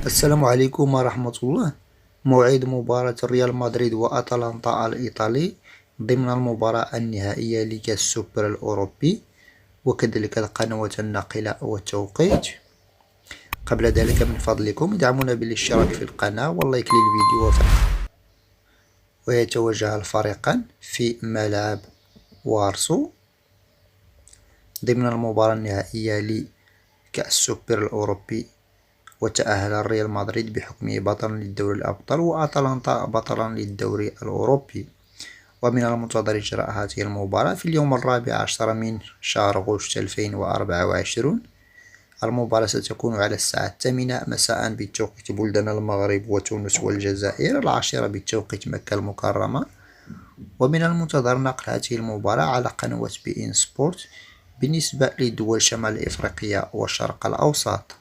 السلام عليكم ورحمة الله. موعد مباراة ريال مدريد وأتلانتا الإيطالي ضمن المباراة النهائية لكأس السوبر الأوروبي، وكذلك القنوات الناقلة والتوقيت. قبل ذلك من فضلكم ادعمونا بالاشتراك في القناة واللايك للفيديو ويتوجه الفريقان في ملعب وارسو ضمن المباراة النهائية لكأس السوبر الأوروبي، وتأهل الريال مدريد بحكمه بطلا للدوري الأبطال وأتلانتا بطلا للدوري الأوروبي. ومن المنتظر إجراء هذه المباراة في اليوم 14 من شهر غشت 2024. المباراة ستكون على الساعة 8 مساء بتوقيت بلدان المغرب وتونس والجزائر، 10 بتوقيت مكة المكرمة. ومن المنتظر نقل هذه المباراة على قنوات بي إن سبورت بالنسبة لدول شمال إفريقيا والشرق الأوسط.